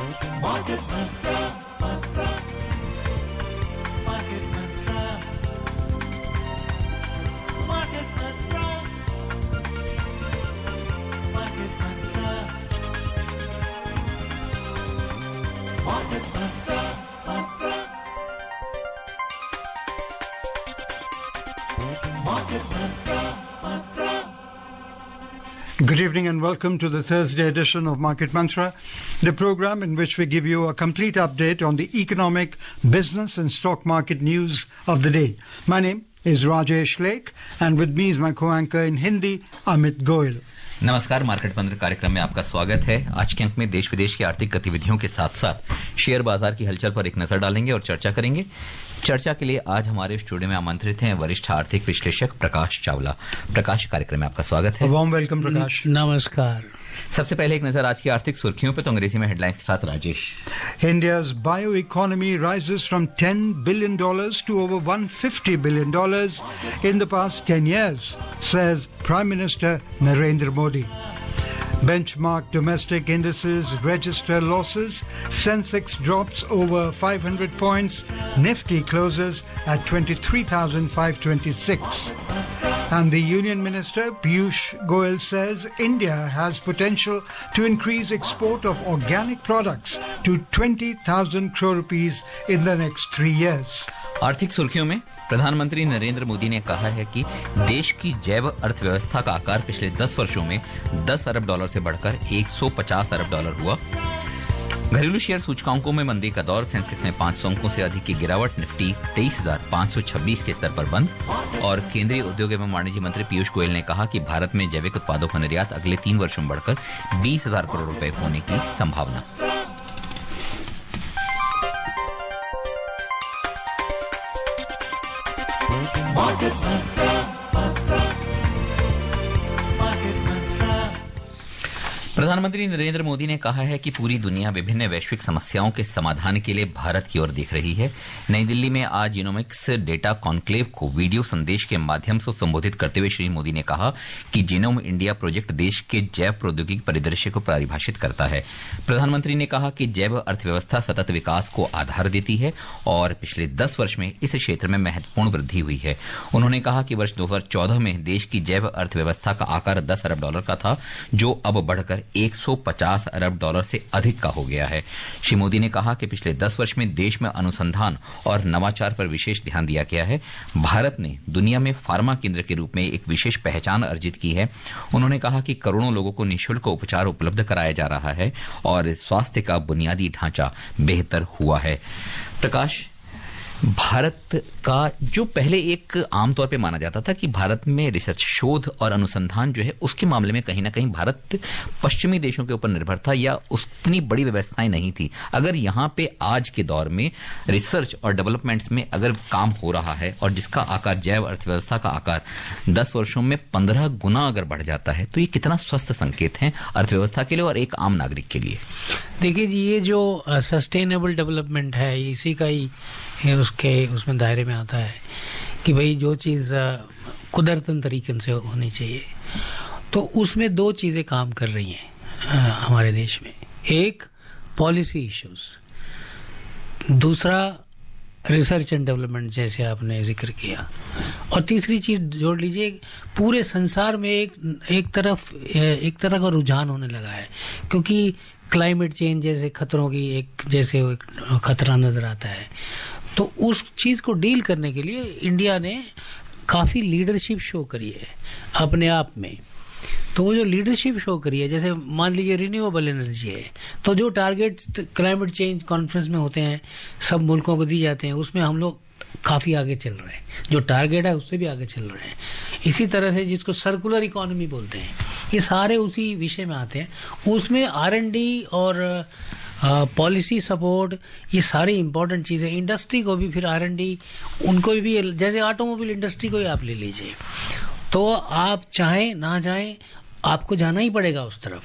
Market Mantra, Mantra, Market Mantra, Market Mantra, Market Mantra, Market Mantra, Mantra, Market Mantra, Mantra. Good evening and welcome to the Thursday edition of Market Mantra, the program in which we give you a complete update on the economic, business and stock market news of the day. My name is Rajesh Lake and with me is my co-anchor in Hindi, Amit Goyal. नमस्कार, market मंत्र कार्यक्रम में आपका स्वागत है। आज के अंक में देश विदेश की आर्थिक गतिविधियों के साथ साथ शेयर बाजार की हलचल पर एक नजर डालेंगे और चर्चा करेंगे। चर्चा के लिए आज हमारे स्टूडियो में आमंत्रित हैं वरिष्ठ आर्थिक विश्लेषक प्रकाश चावला। प्रकाश, कार्यक्रम में आपका स्वागत है। वार्म वेलकम प्रकाश। नमस्कार। सबसे पहले एक नजर आज की आर्थिक सुर्खियों पे, तो अंग्रेजी में हेडलाइंस के साथ Rajesh. India's bioeconomy rises from $10 billion to over $150 billion in the past 10 years, says Prime Minister Narendra Modi. Benchmark domestic indices register losses. Sensex drops over 500 points. Nifty closes at 23,526. And the Union Minister Piyush Goyal says India has potential to increase export of organic products to 20,000 crore rupees in the next 3 years. आर्थिक सुर्खियों में प्रधानमंत्री नरेंद्र मोदी ने कहा है कि देश की जैव अर्थव्यवस्था का आकार पिछले 10 वर्षों में $10 अरब से बढ़कर $150 अरब हुआ। घरेलू शेयर सूचकांकों में मंदी का दौर, सेंसेक्स में 500 अंकों से अधिक की गिरावट, निफ्टी 23,526 के स्तर पर बंद। और केंद्रीय उद्योग एवं वाणिज्य मंत्री पीयूष गोयल ने कहा कि भारत में जैविक उत्पादों का निर्यात अगले 3 वर्षों में बढ़कर 20,000 करोड़ रुपए होने की संभावना। Market Mantra, Mantra, Market Mantra. प्रधानमंत्री नरेंद्र मोदी ने कहा है कि पूरी दुनिया विभिन्न वैश्विक समस्याओं के समाधान के लिए भारत की ओर देख रही है। नई दिल्ली में आज जीनोमिक्स डेटा कॉन्क्लेव को वीडियो संदेश के माध्यम से संबोधित करते हुए श्री मोदी ने कहा कि जीनोम इंडिया प्रोजेक्ट देश के जैव प्रौद्योगिकी परिदृश्य को परिभाषित करता है। प्रधानमंत्री ने कहा कि जैव अर्थव्यवस्था सतत विकास को आधार देती है और पिछले 10 वर्ष में इस क्षेत्र में महत्वपूर्ण वृद्धि हुई है। उन्होंने कहा कि वर्ष 2014 में देश की जैव अर्थव्यवस्था का आकार $10 अरब का था, जो अब बढ़कर $150 अरब से अधिक का हो गया है। श्री मोदी ने कहा कि पिछले 10 वर्ष में देश में अनुसंधान और नवाचार पर विशेष ध्यान दिया गया है। भारत ने दुनिया में फार्मा केंद्र के रूप में एक विशेष पहचान अर्जित की है। उन्होंने कहा कि करोड़ों लोगों को निःशुल्क उपचार उपलब्ध कराया जा रहा है और स्वास्थ्य का बुनियादी ढांचा बेहतर हुआ है। प्रकाश, भारत का जो पहले एक आमतौर पे माना जाता था कि भारत में रिसर्च, शोध और अनुसंधान जो है उसके मामले में कहीं ना कहीं भारत पश्चिमी देशों के ऊपर निर्भर था या उतनी बड़ी व्यवस्थाएं नहीं थी। अगर यहाँ पे आज के दौर में रिसर्च और डेवलपमेंट्स में अगर काम हो रहा है और जिसका आकार, जैव अर्थव्यवस्था का आकार 10 वर्षों में 15 गुना अगर बढ़ जाता है, तो ये कितना स्वस्थ संकेत है अर्थव्यवस्था के लिए और एक आम नागरिक के लिए। देखिए जी, ये जो सस्टेनेबल डेवलपमेंट है, इसी का ही उसमें दायरे में आता है कि भाई जो चीज़ कुदरतन तरीके से होनी चाहिए, तो उसमें 2 चीज़ें काम कर रही हैं हमारे देश में। एक पॉलिसी इश्यूज, दूसरा रिसर्च एंड डेवलपमेंट जैसे आपने जिक्र किया, और तीसरी चीज़ जोड़ लीजिए, पूरे संसार में एक तरह का रुझान होने लगा है, क्योंकि क्लाइमेट चेंज जैसे खतरों की एक खतरा नजर आता है। तो उस चीज को डील करने के लिए इंडिया ने काफी लीडरशिप शो करी है अपने आप में। तो वो जो लीडरशिप शो करी है, जैसे मान लीजिए रिन्यूएबल एनर्जी है, तो जो टारगेट क्लाइमेट चेंज कॉन्फ्रेंस में होते हैं, सब मुल्कों को दी जाते हैं, उसमें हम लोग काफी आगे चल रहे हैं। जो टारगेट है उससे भी आगे चल रहे हैं। इसी तरह से जिसको सर्कुलर इकोनॉमी बोलते हैं, ये सारे उसी विषय में आते हैं। उसमें R&D और पॉलिसी सपोर्ट, ये सारी इंपॉर्टेंट चीज़ें। इंडस्ट्री को भी फिर R&D, उनको भी, जैसे ऑटोमोबाइल इंडस्ट्री को ही आप ले लीजिए, तो आप चाहें ना चाहें आपको जाना ही पड़ेगा उस तरफ।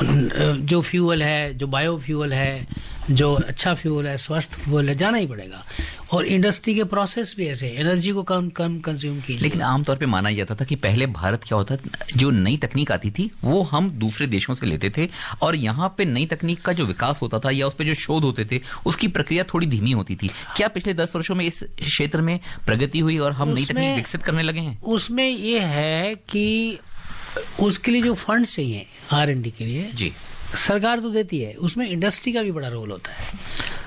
जो फ्यूल है, जो बायो फ्यूल है, जो अच्छा फ्यूल है, स्वस्थ फ्यूल है, जाना ही पड़ेगा। और इंडस्ट्री के प्रोसेस भी ऐसे, एनर्जी को कम कंज्यूम कीजिए। लेकिन आमतौर पे माना जाता था कि पहले भारत क्या होता था, जो नई तकनीक आती थी वो हम दूसरे देशों से लेते थे, और यहाँ पे नई तकनीक का जो विकास होता था या उस पे जो शोध होते थे उसकी प्रक्रिया थोड़ी धीमी होती थी। क्या पिछले 10 वर्षों में इस क्षेत्र में प्रगति हुई और हम नई तकनीक विकसित करने लगे हैं? उसमें ये है कि उसके लिए जो फंड चाहिए R&D के लिए, जी, सरकार तो देती है, उसमें इंडस्ट्री का भी बड़ा रोल होता है।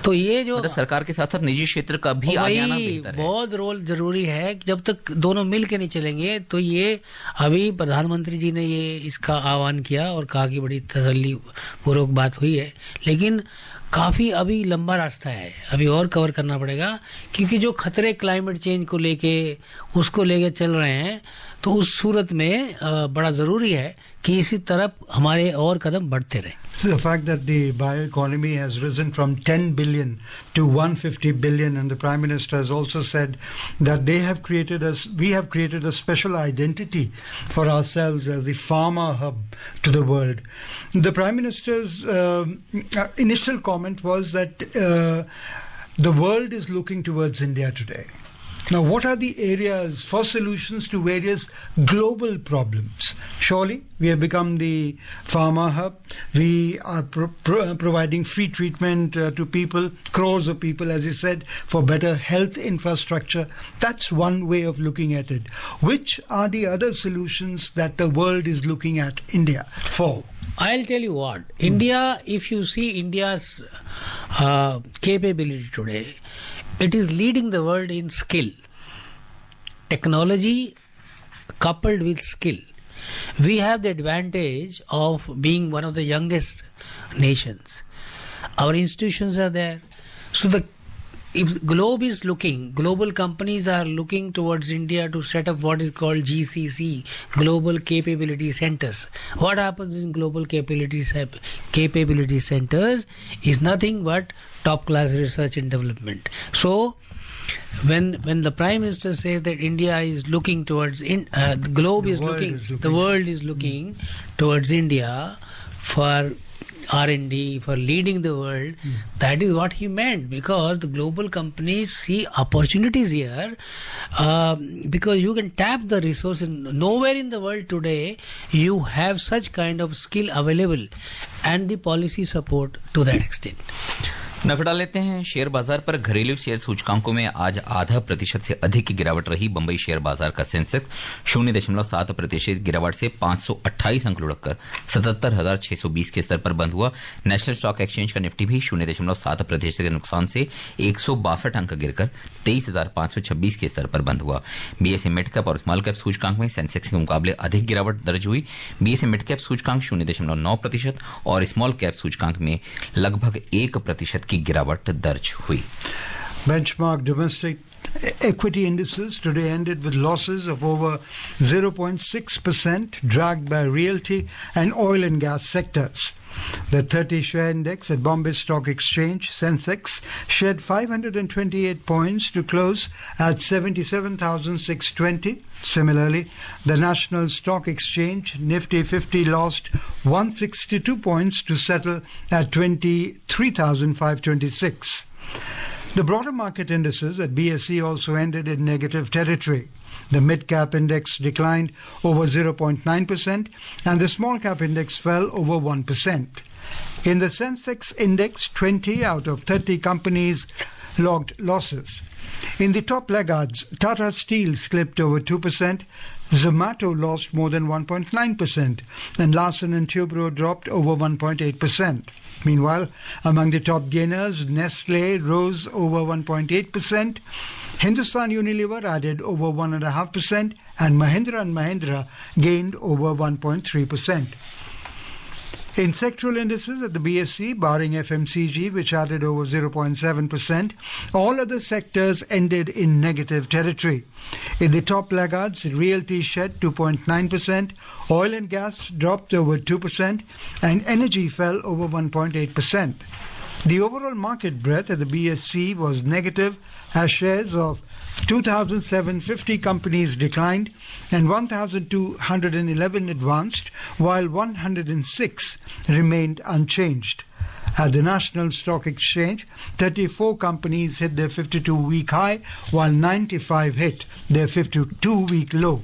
तो ये जो मतलब सरकार के साथ साथ निजी क्षेत्र का भी आगे आना बेहतर है। बहुत रोल जरूरी है। जब तक दोनों मिल के नहीं चलेंगे तो ये, अभी प्रधानमंत्री जी ने ये इसका आह्वान किया और कहा कि बड़ी तसल्ली पूर्वक बात हुई है, लेकिन काफी अभी लंबा रास्ता है, अभी और कवर करना पड़ेगा, क्योंकि जो खतरे क्लाइमेट चेंज को लेके उसको लेके चल रहे हैं, तो उस सूरत में बड़ा जरूरी है कि इसी तरफ हमारे और कदम बढ़ते रहें। The fact that the bioeconomy has risen from 10 billion to 150 billion, and the Prime Minister has also said that we have created a special identity for ourselves as the pharma hub to the world. The Prime Minister's initial comment was that the world is looking towards India today. Now, what are the areas for solutions to various global problems? Surely, we have become the pharma hub. We are providing free treatment to people, crores of people, as he said, for better health infrastructure. That's one way of looking at it. Which are the other solutions that the world is looking at India for? I'll tell you what. India, if you see India's capability today, it is leading the world in skill. Technology coupled with skill. We have the advantage of being one of the youngest nations. Our institutions are there. So if globe is looking, global companies are looking towards India to set up what is called GCC, Global Capability Centers. What happens in global capability centers is nothing but top class research and development. So when the Prime Minister says that India is looking towards the world is looking towards India for R&D, for leading the world, that is what he meant, because the global companies see opportunities here, because you can tap the resources. Nowhere in the world today you have such kind of skill available, and the policy support to that extent. नजर डाल लेते हैं share बाजार पर। घरेलू share सूचकांकों में आज 0.5% से अधिक की गिरावट रही। बंबई शेयर बाजार का सेंसेक्स 0.7% गिरावट से 528 अंक लुढ़ककर 77,620 के स्तर पर बंद हुआ। नेशनल स्टॉक एक्सचेंज का निफ्टी भी 0.7% के नुकसान से 162 अंक गिरकर 23,526 के स्तर पर बंद हुआ। बीएसई मिड कैप और स्मॉल कैप सूचकांक में सेंसेक्स के मुकाबले अधिक गिरावट दर्ज हुई। बीएसई मिड कैप सूचकांक 0.9% और स्मॉल कैप सूचकांक में लगभग 1% की गिरावट दर्ज हुई। Benchmark domestic equity indices today ended with losses of over 0.6%, dragged by realty and oil and gas sectors. The 30 share index at Bombay Stock Exchange, Sensex, shed 528 points to close at 77,620. Similarly, the National Stock Exchange, Nifty 50, lost 162 points to settle at 23,526. The broader market indices at BSE also ended in negative territory. The mid-cap index declined over 0.9% and the small-cap index fell over 1%. In the Sensex index, 20 out of 30 companies logged losses. In the top laggards, Tata Steel slipped over 2%, Zomato lost more than 1.9%, and Larsen & Toubro dropped over 1.8%. Meanwhile, among the top gainers, Nestle rose over 1.8%, Hindustan Unilever added over 1.5%, and Mahindra gained over 1.3%. In sectoral indices at the BSE, barring FMCG, which added over 0.7%, all other sectors ended in negative territory. In the top laggards, realty shed 2.9%, oil and gas dropped over 2%, and energy fell over 1.8%. The overall market breadth at the BSE was negative as shares of 2,750 companies declined and 1,211 advanced, while 106 remained unchanged. At the National Stock Exchange, 34 companies hit their 52-week high, while 95 hit their 52-week low.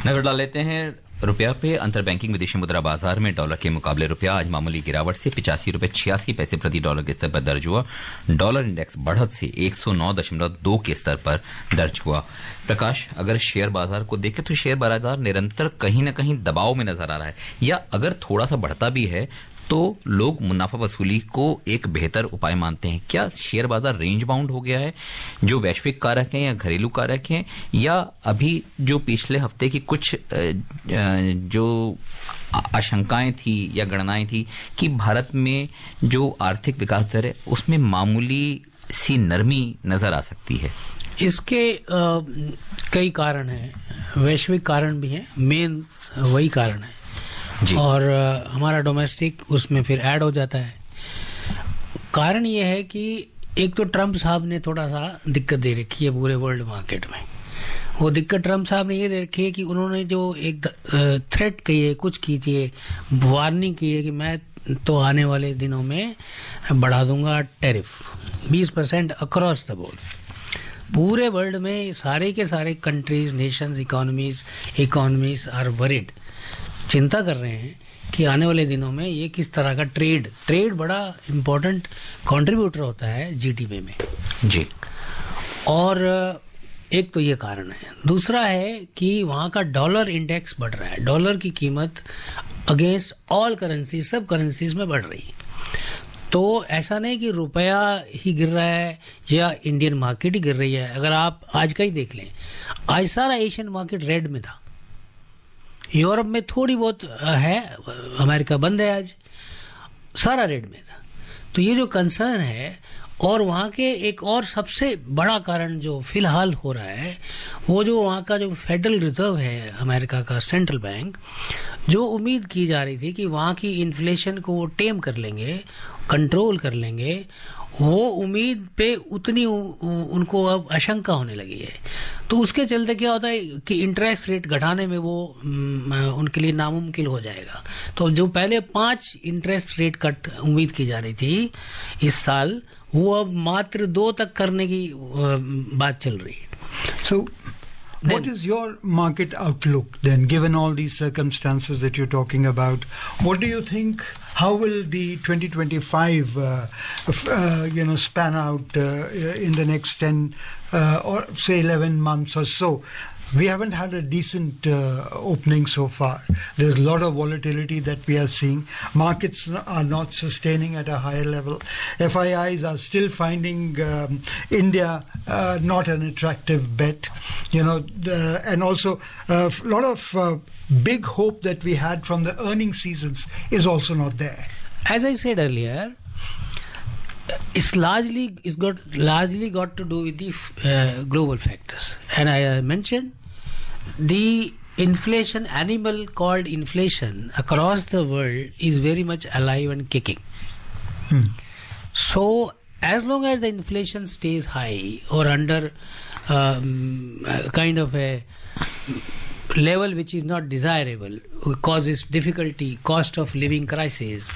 नजर डाल लेते हैं रुपया पे। अंतर banking विदेशी मुद्रा बाजार में डॉलर के मुकाबले रुपया आज मामूली गिरावट से 85 रुपए 86 पैसे प्रति डॉलर के स्तर पर दर्ज हुआ। डॉलर इंडेक्स बढ़त से 109.2 के स्तर पर दर्ज हुआ। प्रकाश, अगर शेयर बाजार को देखें तो शेयर बाजार निरंतर कहीं न कहीं दबाव में नजर आ रहा है, या अगर थोड़ा सा बढ़ता भी है तो लोग मुनाफा वसूली को एक बेहतर उपाय मानते हैं। क्या शेयर बाजार रेंज बाउंड हो गया है? जो वैश्विक कारक हैं या घरेलू कारक हैं, या अभी जो पिछले हफ्ते की कुछ जो आशंकाएं थी या गणनाएं थी कि भारत में जो आर्थिक विकास दर है उसमें मामूली सी नरमी नजर आ सकती है? इसके कई कारण हैं, वैश्विक कारण भी हैं, मेन वही कारण है जी। और हमारा डोमेस्टिक उसमें फिर ऐड हो जाता है। कारण ये है कि एक तो ट्रम्प साहब ने थोड़ा सा दिक्कत दे रखी है पूरे वर्ल्ड मार्केट में। वो दिक्कत ट्रम्प साहब ने ये दे रखी है कि उन्होंने जो एक थ्रेट की है, कुछ की थी, वार्निंग की है कि मैं तो आने वाले दिनों में बढ़ा दूंगा टैरिफ 20% अक्रॉस द बोर्ड। पूरे वर्ल्ड में सारे के सारे countries, nations, economies are worried, चिंता कर रहे हैं कि आने वाले दिनों में ये किस तरह का ट्रेड बड़ा इम्पोर्टेंट कंट्रीब्यूटर होता है जीडीपी में जी। और एक तो ये कारण है। दूसरा है कि वहाँ का डॉलर इंडेक्स बढ़ रहा है। डॉलर की कीमत अगेंस्ट ऑल करेंसी, सब करेंसीज में बढ़ रही है। तो ऐसा नहीं कि रुपया ही गिर रहा है या इंडियन मार्केट ही गिर रही है। अगर आप आज का ही देख लें, आज सारा एशियन मार्केट रेड में था। यूरोप में थोड़ी बहुत है, अमेरिका बंद है, आज सारा रेड में था। तो ये जो कंसर्न है, और वहाँ के एक और सबसे बड़ा कारण जो फिलहाल हो रहा है, वो जो वहाँ का जो फेडरल रिजर्व है अमेरिका का सेंट्रल बैंक, जो उम्मीद की जा रही थी कि वहाँ की इन्फ्लेशन को वो टेम कर लेंगे, कंट्रोल कर लेंगे, वो उम्मीद पे उतनी उनको अब आशंका होने लगी है। तो उसके चलते क्या होता है कि इंटरेस्ट रेट घटाने में वो उनके लिए नामुमकिन हो जाएगा। तो जो पहले 5 इंटरेस्ट रेट कट उम्मीद की जा रही थी इस साल, वो अब मात्र 2 तक करने की बात चल रही है। So, what is your market outlook then, given all these circumstances that you're talking about? What do you think? How will the 2025, span out in the next 10 or say 11 months or so? We haven't had a decent opening so far. There's a lot of volatility that we are seeing. Markets are not sustaining at a higher level. FIIs are still finding India not an attractive bet. And also a lot of big hope that we had from the earning seasons is also not there. As I said earlier, it's largely got to do with the global factors. And I mentioned the inflation animal called inflation across the world is very much alive and kicking. So as long as the inflation stays high or under kind of a level which is not desirable, causes difficulty, cost of living crisis,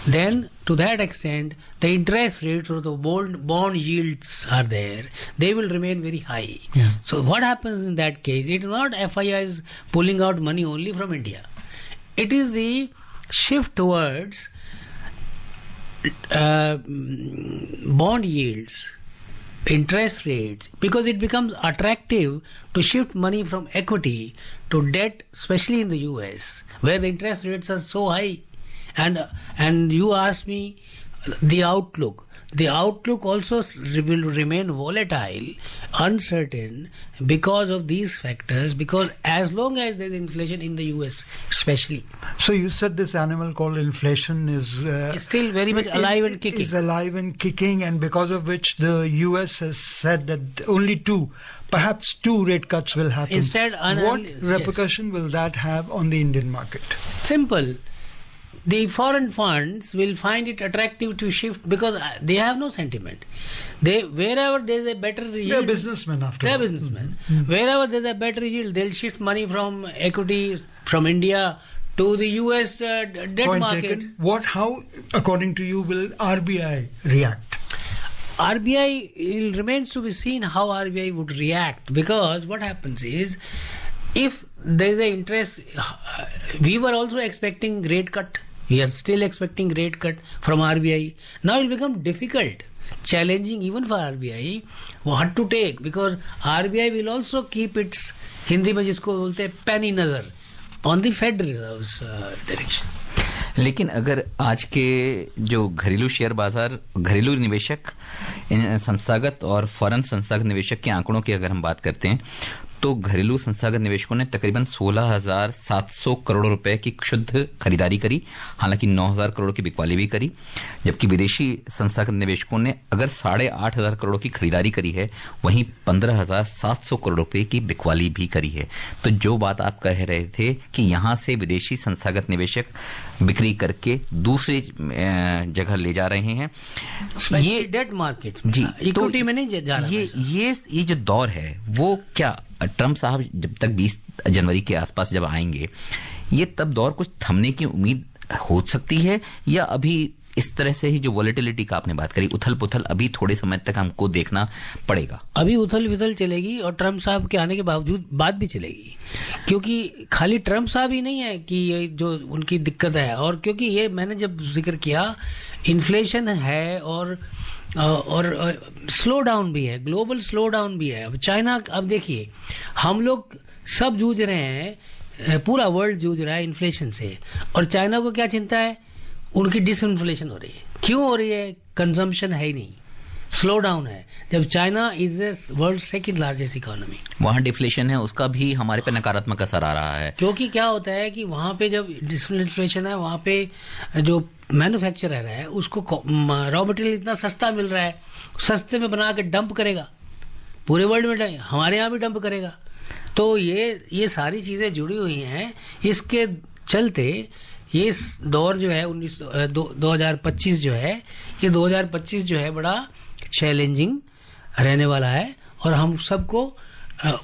then to that extent the interest rates or the bond yields are there, they will remain very high. So what happens in that case? It is not FIIs pulling out money only from India. It is the shift towards bond yields, interest rates, because it becomes attractive to shift money from equity to debt, especially in the US where the interest rates are so high. And you asked me the outlook. The outlook also will remain volatile, uncertain because of these factors, because as long as there is inflation in the US especially. So you said this animal called inflation is still very much alive and kicking. Is alive and kicking, and because of which the US has said that only perhaps two rate cuts will happen. Instead, what repercussion will that have on the Indian market? Simple. the foreign funds will find it attractive to shift because they have no sentiment. They wherever there is a better yield, They're businessmen after they're all. businessmen. Wherever there's a better yield, they'll shift money from equity from India to the US debt Point market. taken. How, according to you, will RBI react? RBI, it remains to be seen how RBI would react, because what happens is, if there is an interest, we were also expecting rate cut. We are still expecting rate cut from RBI. Now it will become difficult, challenging even for RBI what to take, because RBI will also keep its, Hindi में जिसको बोलते हैं पैनी नजर, on the Fed Reserve's direction. लेकिन अगर आज के जो घरेलू शेयर बाजार, घरेलू निवेशक, संस्थागत और फॉरेन संस्थागत निवेशक के आंकड़ों की अगर हम बात करते हैं, तो घरेलू संस्थागत निवेशकों ने तकरीबन 16,700 करोड़ रुपए की शुद्ध खरीदारी करी, हालांकि 9,000 करोड़ की बिकवाली भी करी, जबकि विदेशी संस्थागत निवेशकों ने अगर 8,500 करोड़ की खरीदारी करी है, वहीं 15,700 करोड़ रुपए की बिकवाली भी करी है। तो जो बात आप कह रहे थे कि यहां से विदेशी संस्थागत निवेशक बिक्री करके दूसरी जगह ले जा रहे हैं, ये डेट मार्केट जी, इक्विटी में नहीं जा रहा है। ये जो दौर है वो क्या ट्रम्प साहब जब तक 20 जनवरी के आसपास जब आएंगे, ये तब दौर कुछ थमने की उम्मीद हो सकती है, या अभी इस तरह से ही जो वॉलेटिलिटी का आपने बात करी, उथल पुथल अभी थोड़े समय तक हमको देखना पड़ेगा? अभी उथल पुथल चलेगी और ट्रम्प साहब के आने के बावजूद बात भी चलेगी, क्योंकि खाली ट्रम्प साहब ही नहीं है कि ये जो उनकी दिक्कत है, और क्योंकि ये मैंने जब जिक्र किया, इन्फ्लेशन है और स्लो डाउन भी है, ग्लोबल स्लो डाउन भी है। अब चाइना, अब देखिए हम लोग सब जूझ रहे हैं, पूरा वर्ल्ड जूझ रहा है इन्फ्लेशन से, और चाइना को क्या चिंता है? उनकी डिसइन्फ्लेशन हो रही है। क्यों हो रही है? कंजम्पशन है ही नहीं, स्लो डाउन है। जब China is the world second largest economy, वहां डिफ्लेशन है, उसका भी हमारे पे नकारात्मक असर आ रहा है, क्योंकि क्या होता है कि वहां पे जब डिसइन्फ्लेशन है, वहां पे जो मैन्युफैक्चरर है उसको रॉ मटेरियल इतना सस्ता मिल रहा है, सस्ते में बना के डंप करेगा, पूरे वर्ल्ड में हमारे यहाँ भी डंप करेगा। तो ये सारी चीजें जुड़ी हुई हैं, इसके चलते ये दौर जो है 2025 जो है, ये 2025 जो है बड़ा चैलेंजिंग रहने वाला है, और हम सबको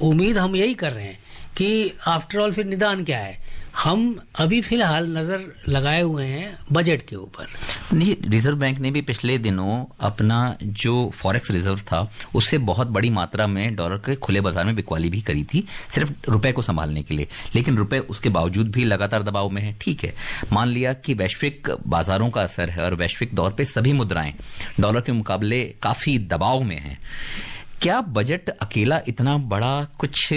उम्मीद हम यही कर रहे हैं कि आफ्टर ऑल फिर निदान क्या है। हम अभी फिलहाल नजर लगाए हुए हैं बजट के ऊपर। नहीं, रिजर्व बैंक ने भी पिछले दिनों अपना जो फॉरेक्स रिजर्व था उससे बहुत बड़ी मात्रा में डॉलर के खुले बाजार में बिकवाली भी करी थी, सिर्फ रुपए को संभालने के लिए, लेकिन रुपए उसके बावजूद भी लगातार दबाव में है। ठीक है, मान लिया कि वैश्विक बाजारों का असर है और वैश्विक दौर पे सभी मुद्राएं डॉलर के मुकाबले काफी दबाव में हैं, क्या बजट अकेला इतना बड़ा कुछ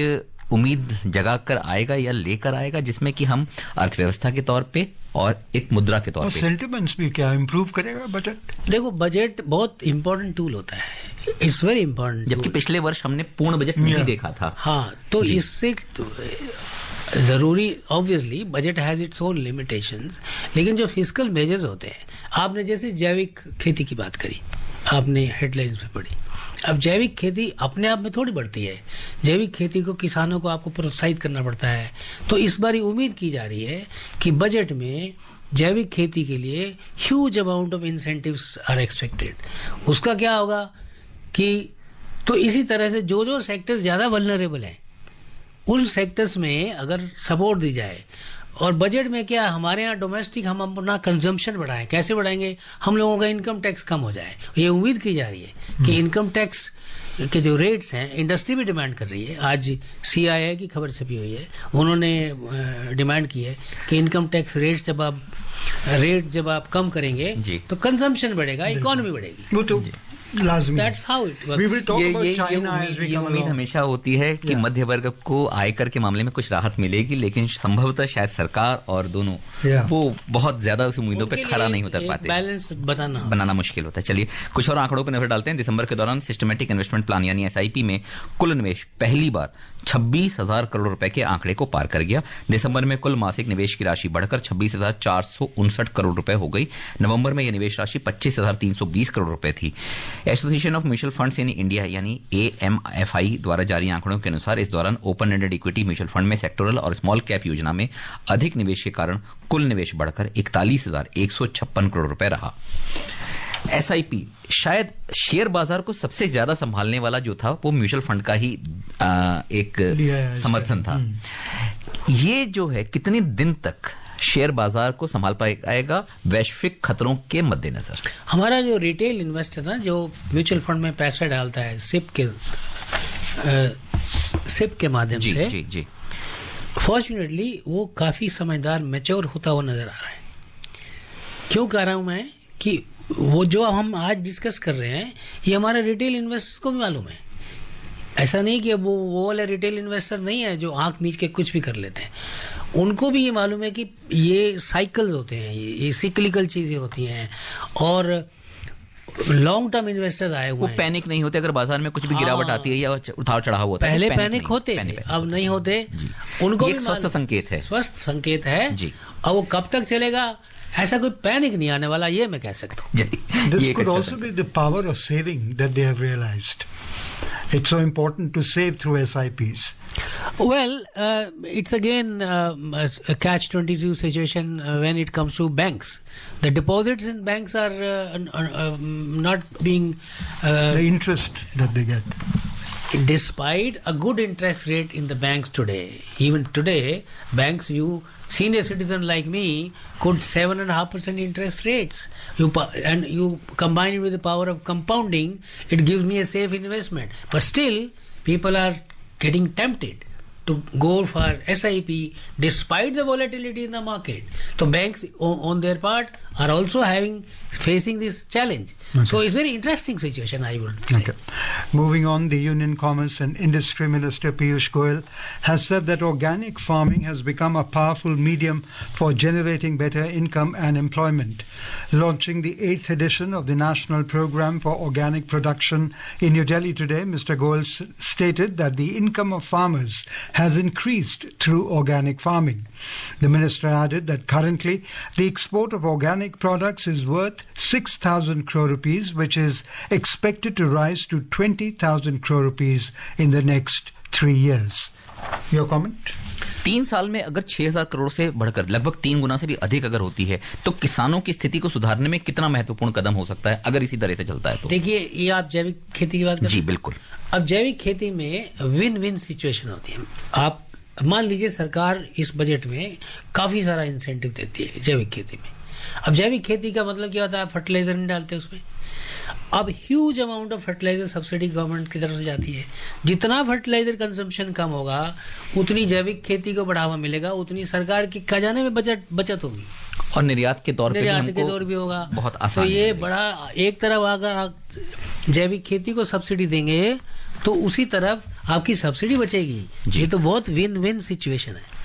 उम्मीद जगा कर आएगा या लेकर आएगा, जिसमें कि हम अर्थव्यवस्था के तौर पे और एक मुद्रा के तौर पे सेंटिमेंट्स भी क्या इंप्रूव करेगा बजट? देखो, बजट बहुत इंपॉर्टेंट टूल होता है, इट्स वेरी इंपॉर्टेंट, जबकि पिछले वर्ष हमने पूर्ण बजट नहीं देखा था। हाँ, तो इससे जरूरी, obviously budget has its own limitations, लेकिन जो फिस्कल मेजर्स होते हैं, आपने जैसे जैविक खेती की बात करी, आपने हेडलाइंस में पढ़ी। अब जैविक खेती अपने आप में थोड़ी बढ़ती है, जैविक खेती को किसानों को आपको प्रोत्साहित करना पड़ता है। तो इस बार उम्मीद की जा रही है कि बजट में जैविक खेती के लिए huge amount of incentives are expected. उसका क्या होगा कि, तो इसी तरह से जो सेक्टर्स ज्यादा वल्नरेबल हैं, उन सेक्टर्स में अगर सपोर्ट दी जाए, और बजट में क्या, हमारे यहाँ डोमेस्टिक हम अपना कंजम्पशन बढ़ाएं। कैसे बढ़ाएंगे? हम लोगों का इनकम टैक्स कम हो जाए। ये उम्मीद की जा रही है कि इनकम टैक्स के जो रेट्स हैं, इंडस्ट्री भी डिमांड कर रही है। आज CII की खबर छपी हुई है, उन्होंने डिमांड की है कि इनकम टैक्स रेट जब आप कम करेंगे तो कंजम्पशन बढ़ेगा, इकोनॉमी बढ़ेगी। वो तो लाजमी। That's how it works. We will talk about China as we ये come उम्मीद along. हमेशा होती है कि मध्य वर्ग को आयकर के मामले में कुछ राहत मिलेगी, लेकिन संभवतः शायद सरकार और दोनों वो बहुत ज्यादा उस उम्मीदों पे खड़ा नहीं उतर पाते, बैलेंस बनाना मुश्किल होता है। चलिए कुछ और आंकड़ों पर नजर डालते हैं। दिसंबर के दौरान सिस्टमेटिक इन्वेस्टमेंट प्लान यानी SIP में कुल निवेश पहली बार 26,000 करोड़ रुपए के आंकड़े को पार कर गया। दिसंबर में कुल मासिक निवेश की राशि बढ़कर 26,459 करोड़ रुपए हो गई। नवंबर में यह निवेश राशि 25,320 करोड़ रुपए थी। Association of mutual funds in India यानी AMFI द्वारा जारी आंकड़ों के अनुसार इस दौरान open ended equity mutual fund में सेक्टोरल और स्मॉल कैप योजना में अधिक निवेश के कारण कुल निवेश बढ़कर 41,156 करोड़ रुपए रहा। SIP शायद शेयर बाजार को सबसे ज्यादा संभालने वाला जो था वो म्यूचुअल फंड का ही एक समर्थन था। ये जो है कितने दिन तक शेयर बाजार को संभाल पाएगा वैश्विक खतरों के मद्देनजर? हमारा जो रिटेल इन्वेस्टर ना जो म्यूचुअल फंड में पैसा डालता है सिप के माध्यम से, जी फॉर्चुनेटली वो काफी समझदार मैच्योर होता हुआ नजर आ रहा है। क्यों कह रहा हूं मैं कि वो जो हम आज डिस्कस कर रहे हैं ये हमारे रिटेल इन्वेस्टर्स को भी मालूम है। ऐसा नहीं कि वो वाले रिटेल इन्वेस्टर नहीं है जो आंख मीच के कुछ भी कर लेते हैं, उनको भी ये मालूम है कि ये साइकिल्स होते हैं, ये सिक्लिकल चीजें होती हैं और लॉन्ग टर्म इन्वेस्टर आए हुए वो पैनिक नहीं होते अगर बाजार में कुछ भी गिरावट आती है या उतार चढ़ाव होता है। पहले पैनिक होते थे, अब नहीं होते। उनको एक स्वस्थ संकेत है, स्वस्थ संकेत है जी। और वो कब तक चलेगा ऐसा कोई पैनिक नहीं आने वाला, ये मैं कह सकता हूँ। This could also be the power of saving that they have realized. It's so important to save through SIPs. Well, it's again a catch-22 situation when it comes to banks. The deposits in banks are not being... the interest that they get. Despite a good interest rate in the banks today, even today, banks, you senior citizen like me could 7.5% interest rates. And you combine it with the power of compounding, it gives me a safe investment. But still, people are getting tempted to go for SIP despite the volatility in the market. So banks on their part are also facing this challenge. Okay. So it's a very interesting situation, I would say. Okay. Moving on, the Union Commerce and Industry Minister Piyush Goyal has said that organic farming has become a powerful medium for generating better income and employment. Launching the 8th edition of the National Program for Organic Production in New Delhi today, Mr. Goyal stated that the income of farmers has increased through organic farming. The minister added that currently the export of organic products is worth 6,000 crore rupees, which is expected to rise to 20,000 crore rupees in the next 3 years. Your comment? 3 साल में अगर 6,000 करोड़ से बढ़कर लगभग 3 गुना से भी अधिक अगर होती है तो किसानों की स्थिति को सुधारने में कितना महत्वपूर्ण कदम हो सकता है अगर इसी तरह से चलता है तो? देखिए, ये आप जैविक खेती की बात कर रहे हैं? जी बिल्कुल। अब जैविक खेती में विन विन सिचुएशन होती है। आप मान लीजिए सरकार इस बजट में काफी सारा इंसेंटिव देती है जैविक खेती में। अब जैविक खेती का मतलब क्या होता है? फर्टिलाइजर नहीं डालते उसमें। अब huge amount of fertiliser subsidy government की तरफ से जाती है। जितना फर्टिलाइजर कंजम्पशन कम होगा उतनी जैविक खेती को बढ़ावा मिलेगा, उतनी सरकार के खजाने में बचत होगी और निर्यात के तौर पे भी होगा। बहुत आसान। तो ये बड़ा एक तरफ अगर आप जैविक खेती को सब्सिडी देंगे तो उसी तरफ आपकी सब्सिडी बचेगी। ये तो बहुत विन विन सिचुएशन है।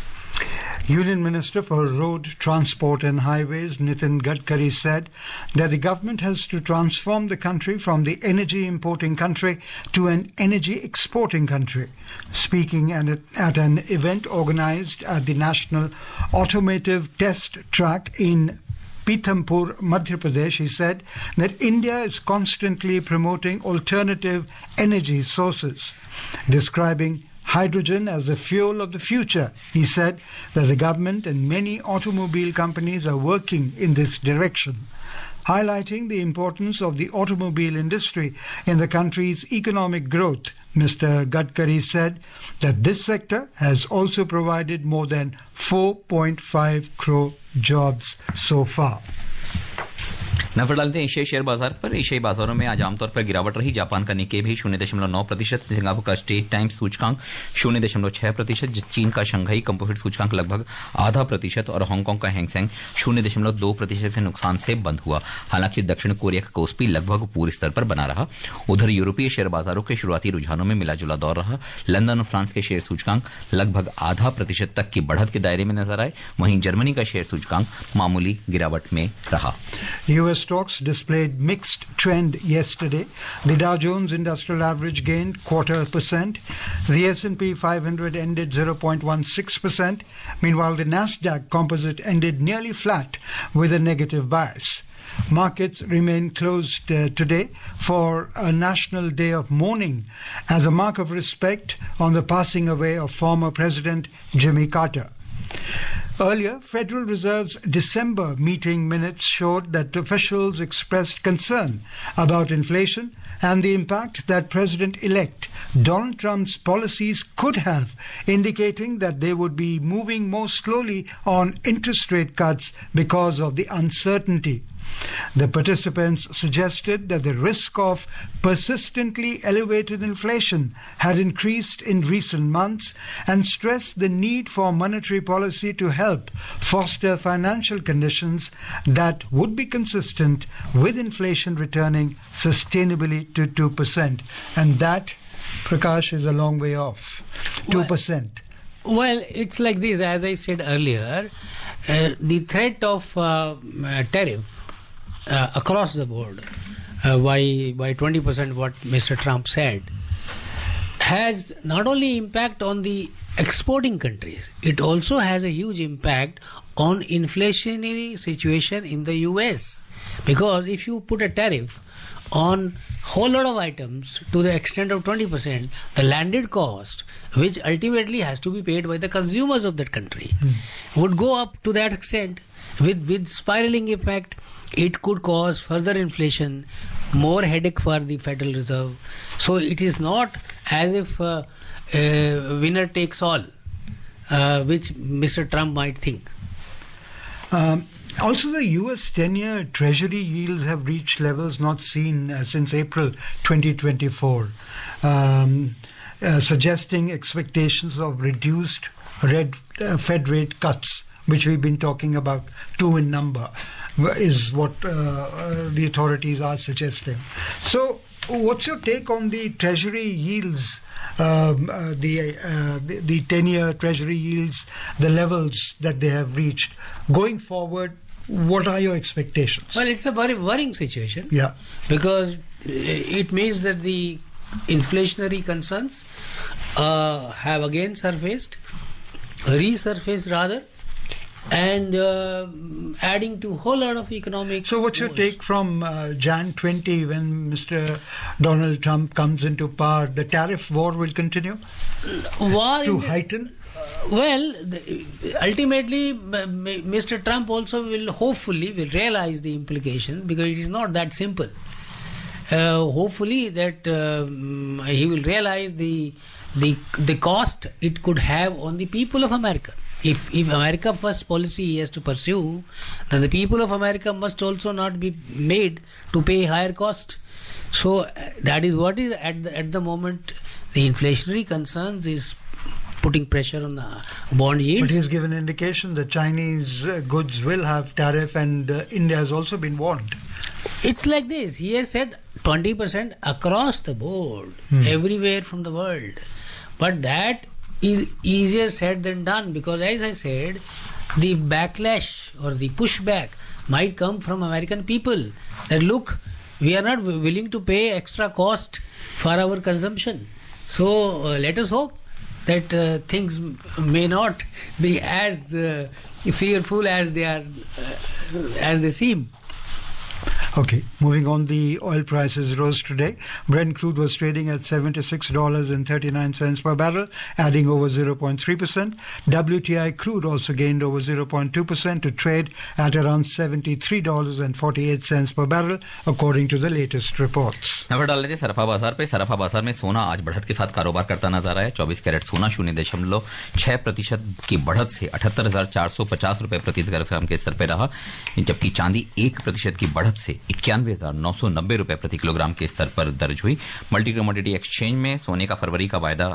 Union Minister for Road, Transport and Highways Nitin Gadkari said that the government has to transform the country from the energy importing country to an energy exporting country. Speaking at an event organized at the National Automotive Test Track in Pithampur, Madhya Pradesh, he said that India is constantly promoting alternative energy sources. Describing hydrogen as the fuel of the future, he said that the government and many automobile companies are working in this direction. Highlighting the importance of the automobile industry in the country's economic growth, Mr. Gadkari said that this sector has also provided more than 4.5 crore jobs so far. नजर डालते हैं एशियाई share बाजार पर। एशियाई बाजारों में आज आमतौर पर गिरावट रही। जापान का निक्केई भी 0.9%, सिंगापुर का स्टेट टाइम्स सूचकांक 0.6%, चीन का शंघाई कंपोजिट सूचकांक लगभग 0.5% और हांगकांग का हैंगसेंग 0.2% के नुकसान से बंद हुआ। हालांकि दक्षिण कोरिया का कोस्पी लगभग पूरे स्तर पर बना रहा। उधर यूरोपीय शेयर बाजारों के शुरुआती रुझानों में मिला जुला दौर रहा। लंदन और फ्रांस के शेयर सूचकांक लगभग 0.5% तक की बढ़त के दायरे में नजर आए। वहीं जर्मनी का शेयर सूचकांक मामूली गिरावट में रहा। US stocks displayed mixed trend yesterday. The Dow Jones Industrial Average gained 0.25%. The S&P 500 ended 0.16%. Meanwhile, the Nasdaq Composite ended nearly flat with a negative bias. Markets remain closed today for a national day of mourning as a mark of respect on the passing away of former President Jimmy Carter. Earlier, Federal Reserve's December meeting minutes showed that officials expressed concern about inflation and the impact that President-elect Donald Trump's policies could have, indicating that they would be moving more slowly on interest rate cuts because of the uncertainty. The participants suggested that the risk of persistently elevated inflation had increased in recent months and stressed the need for monetary policy to help foster financial conditions that would be consistent with inflation returning sustainably to 2%. And that, Prakash, is a long way off. 2%. Well, it's like this. As I said earlier, the threat of tariff across the board by 20%, what Mr. Trump said, has not only impact on the exporting countries, it also has a huge impact on inflationary situation in the US. Because if you put a tariff on whole lot of items to the extent of 20%, the landed cost, which ultimately has to be paid by the consumers of that country, would go up to that extent with spiraling effect. It could cause further inflation, more headache for the Federal Reserve. So it is not as if winner takes all, which Mr. Trump might think. Also, the U.S. 10-year Treasury yields have reached levels not seen since April 2024, suggesting expectations of reduced Fed rate cuts, which we've been talking about, 2 in number, is what the authorities are suggesting. So, what's your take on the Treasury yields, the 10-year Treasury yields, the levels that they have reached? Going forward, what are your expectations? Well, it's a very worrying situation. Yeah. Because it means that the inflationary concerns have again resurfaced rather, and adding to a whole lot of economic... So what's your take from Jan 20, when Mr. Donald Trump comes into power? The tariff war will continue to heighten? Well, ultimately, Mr. Trump also hopefully will realize the implications, because it is not that simple. Hopefully that he will realize the cost it could have on the people of America. If America first policy he has to pursue, then the people of America must also not be made to pay higher cost. So that is what is at the moment the inflationary concerns is putting pressure on the bond yields. But he's given indication that Chinese goods will have tariff, and India has also been warned. It's like this. He has said 20% across the board, everywhere from the world. But that is easier said than done, because as I said, the backlash or the pushback might come from American people that look, we are not willing to pay extra cost for our consumption. So let us hope that things may not be as fearful as they seem. Okay, moving on, the oil prices rose today. Brent crude was trading at $76.39 per barrel, adding over 0.3%. WTI crude also gained over 0.2% to trade at around $73.48 per barrel, according to the latest reports. नजर डाल लेते सरफा बाजार पे। सरफा बाजार में सोना आज बढ़त के साथ कारोबार करता नजर आया। 24 कैरेट सोना 0.6% की बढ़त से 78,450 रुपए प्रति ग्राम के स्तर पर रहा, जबकि चांदी 1% की बढ़त से 91,990 रुपए प्रति किलोग्राम के स्तर पर दर्ज हुई। मल्टी कमोडिटी एक्सचेंज में सोने का फरवरी का वायदा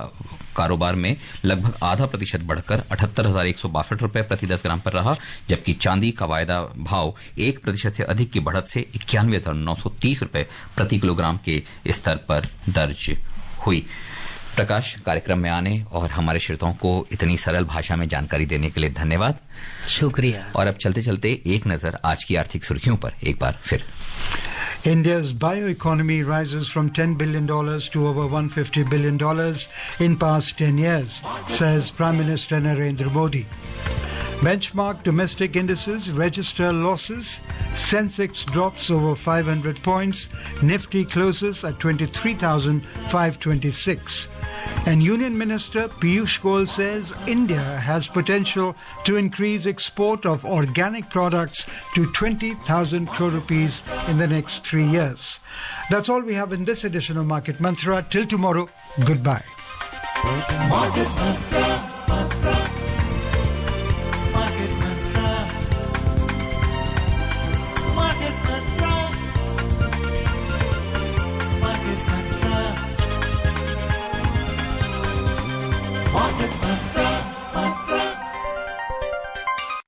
कारोबार में लगभग 0.5% बढ़कर 78,162 रुपए प्रति 10 ग्राम पर रहा, जबकि चांदी का वायदा भाव 1% से अधिक की बढ़त से 91,930 रुपए प्रति किलोग्राम के स्तर पर दर्ज हुई। प्रकाश, कार्यक्रम में आने और हमारे श्रोताओं को इतनी सरल भाषा में जानकारी देने के लिए धन्यवाद। शुक्रिया। और अब चलते चलते एक नजर आज की आर्थिक सुर्खियों पर एक बार फिर। India's bioeconomy rises from $10 billion to over $150 billion in past 10 years, says Prime Minister Narendra Modi. Benchmark domestic indices register losses. Sensex drops over 500 points. Nifty closes at 23,526. And Union Minister Piyush Goyal says India has potential to increase export of organic products to 20,000 crore rupees in the next 3 years. That's all we have in this edition of Market Mantra. Till tomorrow, goodbye. Market Mantra, Mantra.